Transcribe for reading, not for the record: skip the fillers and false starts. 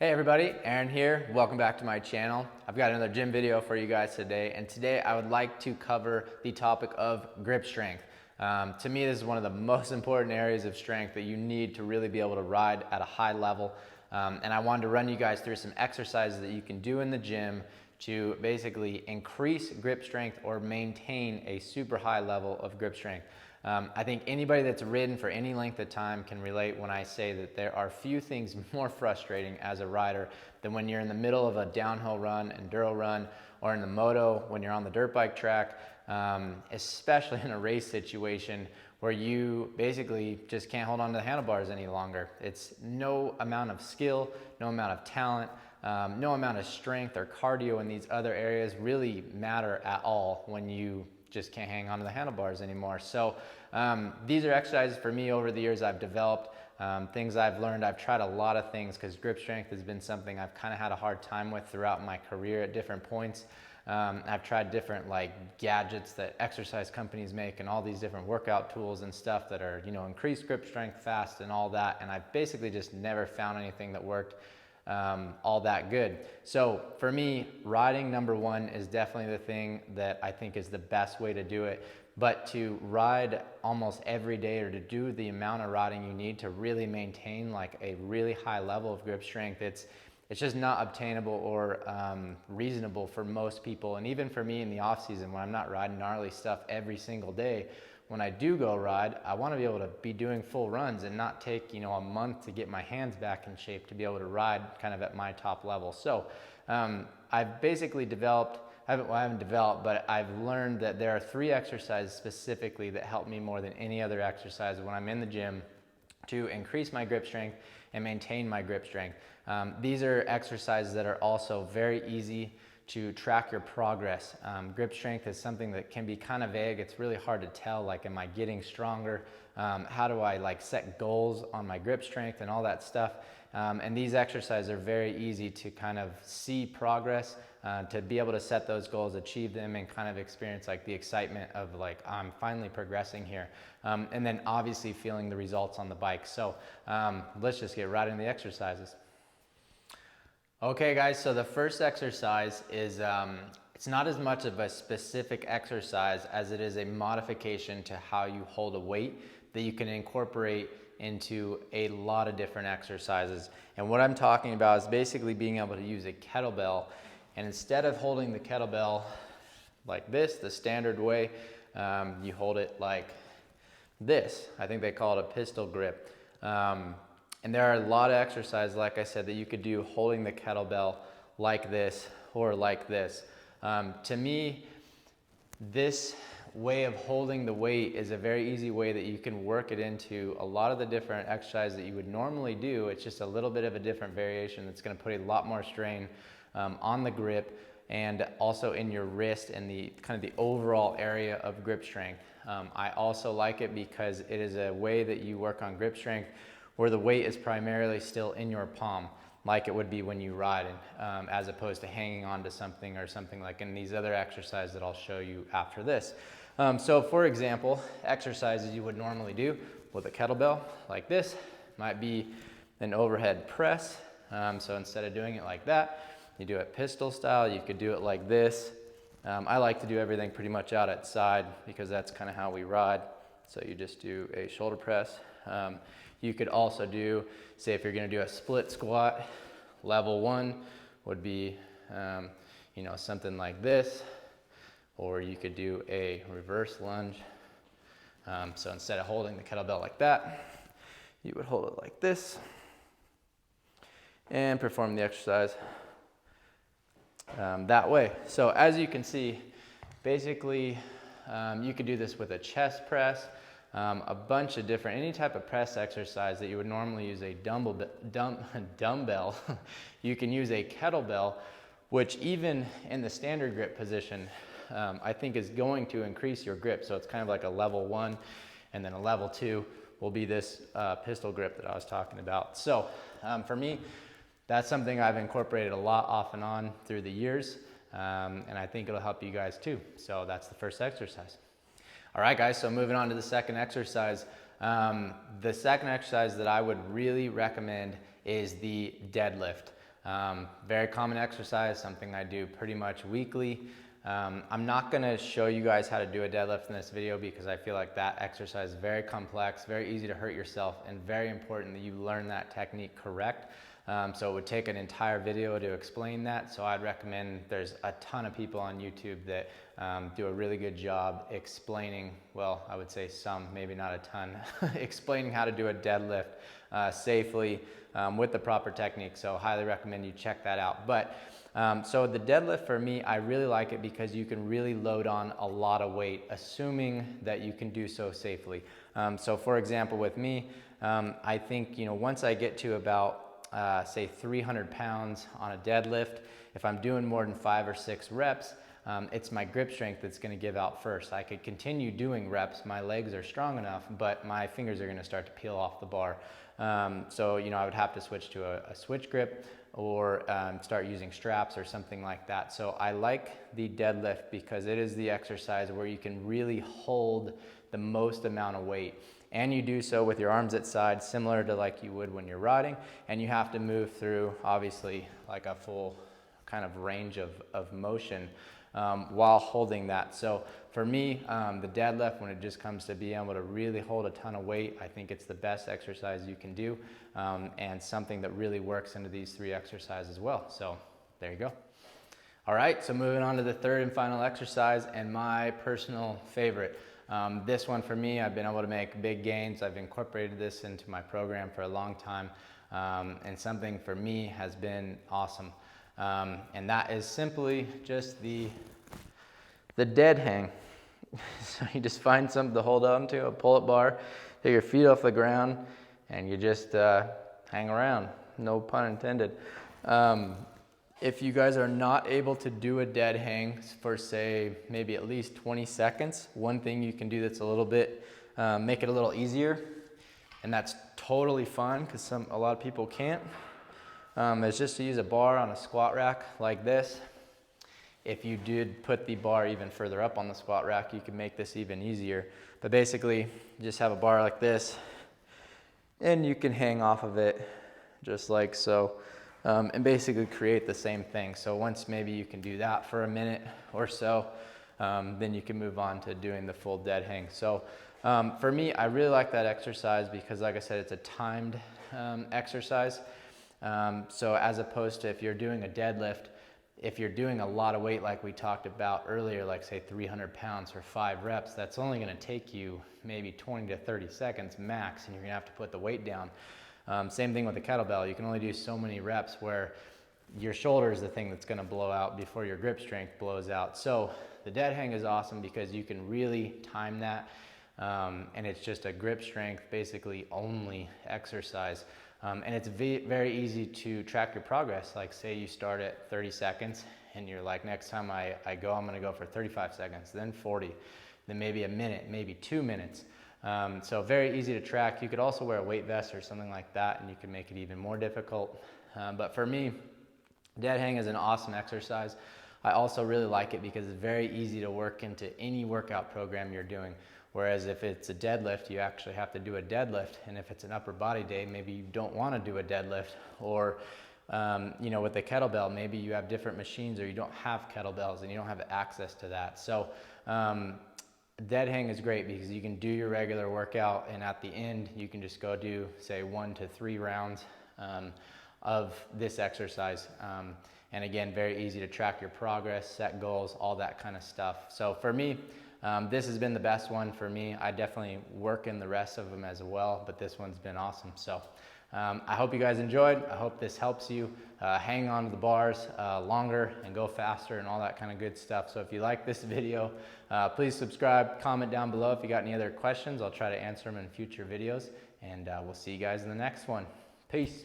Hey everybody, Aaron here. Welcome back to my channel. I've got another gym video for you guys today, and today I would like to cover the topic of grip strength. To me, this is one of the most important areas of strength that you need to really be able to ride at a high level. And I wanted to run you guys through some exercises that you can do in the gym to basically increase grip strength or maintain a super high level of grip strength. I think anybody that's ridden for any length of time can relate when I say that there are few things more frustrating as a rider than when you're in the middle of a downhill run, enduro run, or in the moto when you're on the dirt bike track, especially in a race situation where you basically just can't hold on to the handlebars any longer. It's no amount of skill, no amount of talent, no amount of strength or cardio in these other areas really matter at all when you just can't hang on to the handlebars anymore. So these are exercises for me over the years I've developed, things I've learned. I've tried a lot of things because grip strength has been something I've kind of had a hard time with throughout my career at different points. I've tried different gadgets that exercise companies make and all these different workout tools and stuff that are, increase grip strength fast and all that. And I've basically just never found anything that worked all that good. So for me, riding number one is definitely the thing that I think is the best way to do it. But to ride almost every day, or to do the amount of riding you need to really maintain a really high level of grip strength, it's just not obtainable or reasonable for most people. And even for me in the off season, when I'm not riding gnarly stuff every single day, when I do go ride, I want to be able to be doing full runs and not take, a month to get my hands back in shape to be able to ride kind of at my top level. So I've basically developed, I haven't developed, but I've learned that there are 3 exercises specifically that help me more than any other exercise when I'm in the gym to increase my grip strength and maintain my grip strength. These are exercises that are also very easy to track your progress. Grip strength is something that can be kind of vague. It's really hard to tell, am I getting stronger? How do I set goals on my grip strength and all that stuff? And these exercises are very easy to kind of see progress, to be able to set those goals, achieve them, and kind of experience the excitement of I'm finally progressing here. And then obviously feeling the results on the bike. So let's just get right into the exercises. Okay guys, so the first exercise is, it's not as much of a specific exercise as it is a modification to how you hold a weight that you can incorporate into a lot of different exercises. And what I'm talking about is basically being able to use a kettlebell, and instead of holding the kettlebell like this, the standard way, you hold it like this. I think they call it a pistol grip. And there are a lot of exercises, like I said, that you could do holding the kettlebell like this or like this. To me, this way of holding the weight is a very easy way that you can work it into a lot of the different exercises that you would normally do. It's just a little bit of a different variation that's going to put a lot more strain on the grip and also in your wrist and the kind of the overall area of grip strength. I also like it because it is a way that you work on grip strength where the weight is primarily still in your palm, like it would be when you ride, as opposed to hanging on to something or something like in these other exercises that I'll show you after this. So for example, exercises you would normally do with a kettlebell like this might be an overhead press. So instead of doing it like that, you do it pistol style. You could do it like this. I like to do everything pretty much out at side because that's kind of how we ride. So you just do a shoulder press. You could also do, say if you're gonna do a split squat, level 1 would be, something like this, or you could do a reverse lunge. So instead of holding the kettlebell like that, you would hold it like this and perform the exercise that way. So as you can see, basically, you could do this with a chest press, a bunch of different, any type of press exercise that you would normally use a dumbbell, you can use a kettlebell, which even in the standard grip position, I think is going to increase your grip. So it's kind of like a level 1, and then a level 2 will be this pistol grip that I was talking about. So for me, that's something I've incorporated a lot off and on through the years, and I think it'll help you guys too. So that's the first exercise. All right, guys, so moving on to the second exercise. The second exercise that I would really recommend is the deadlift. Very common exercise, something I do pretty much weekly. I'm not gonna show you guys how to do a deadlift in this video because I feel like that exercise is very complex, very easy to hurt yourself, and very important that you learn that technique correct. So it would take an entire video to explain that. So I'd recommend, there's a ton of people on YouTube that do a really good job explaining, well, I would say some, maybe not a ton, explaining how to do a deadlift safely with the proper technique. So highly recommend you check that out. But so the deadlift for me, I really like it because you can really load on a lot of weight, assuming that you can do so safely. So for example, with me, I think, once I get to about say 300 pounds on a deadlift, if I'm doing more than 5 or 6 reps, it's my grip strength that's going to give out first. I could continue doing reps, my legs are strong enough, but my fingers are going to start to peel off the bar. So I would have to switch to a switch grip or start using straps or something like that. So I like the deadlift because it is the exercise where you can really hold the most amount of weight. And you do so with your arms at side, similar to like you would when you're riding. And you have to move through, obviously, like a full kind of range of motion while holding that. So for me, the deadlift, when it just comes to being able to really hold a ton of weight, I think it's the best exercise you can do, and something that really works into these 3 exercises as well. So there you go. All right, so moving on to the third and final exercise, and my personal favorite. This one for me, I've been able to make big gains. I've incorporated this into my program for a long time, and something for me has been awesome. And that is simply just the dead hang. So you just find something to hold on to, a pull-up bar, take your feet off the ground, and you just hang around, no pun intended. If you guys are not able to do a dead hang for, say, maybe at least 20 seconds, one thing you can do that's a little bit, make it a little easier, and that's totally fine because a lot of people can't, is just to use a bar on a squat rack like this. If you did put the bar even further up on the squat rack, you can make this even easier. But basically, you just have a bar like this, and you can hang off of it just like so. And basically create the same thing. So once maybe you can do that for a minute or so, then you can move on to doing the full dead hang. So for me, I really like that exercise because, like I said, it's a timed exercise. So as opposed to if you're doing a deadlift, if you're doing a lot of weight like we talked about earlier, like say 300 pounds for 5 reps, that's only going to take you maybe 20 to 30 seconds max, and you're going to have to put the weight down. Same thing with the kettlebell. You can only do so many reps where your shoulder is the thing that's going to blow out before your grip strength blows out. So the dead hang is awesome because you can really time that, and it's just a grip strength basically only exercise. And it's very easy to track your progress. Like say you start at 30 seconds and you're like, next time I go, I'm going to go for 35 seconds, then 40, then maybe a minute, maybe 2 minutes. So very easy to track. You could also wear a weight vest or something like that, and you can make it even more difficult. But for me, dead hang is an awesome exercise. I also really like it because it's very easy to work into any workout program you're doing. Whereas if it's a deadlift, you actually have to do a deadlift. And if it's an upper body day, maybe you don't want to do a deadlift. Or with the kettlebell, maybe you have different machines or you don't have kettlebells and you don't have access to that. So dead hang is great because you can do your regular workout, and at the end you can just go do, say, 1 to 3 rounds of this exercise. And again, very easy to track your progress, set goals, all that kind of stuff. So for me, this has been the best one for me. I definitely work in the rest of them as well, but this one's been awesome. So I hope you guys enjoyed. I hope this helps you hang on to the bars longer and go faster and all that kind of good stuff. So if you like this video, please subscribe, comment down below if you got any other questions. I'll try to answer them in future videos, and we'll see you guys in the next one. Peace.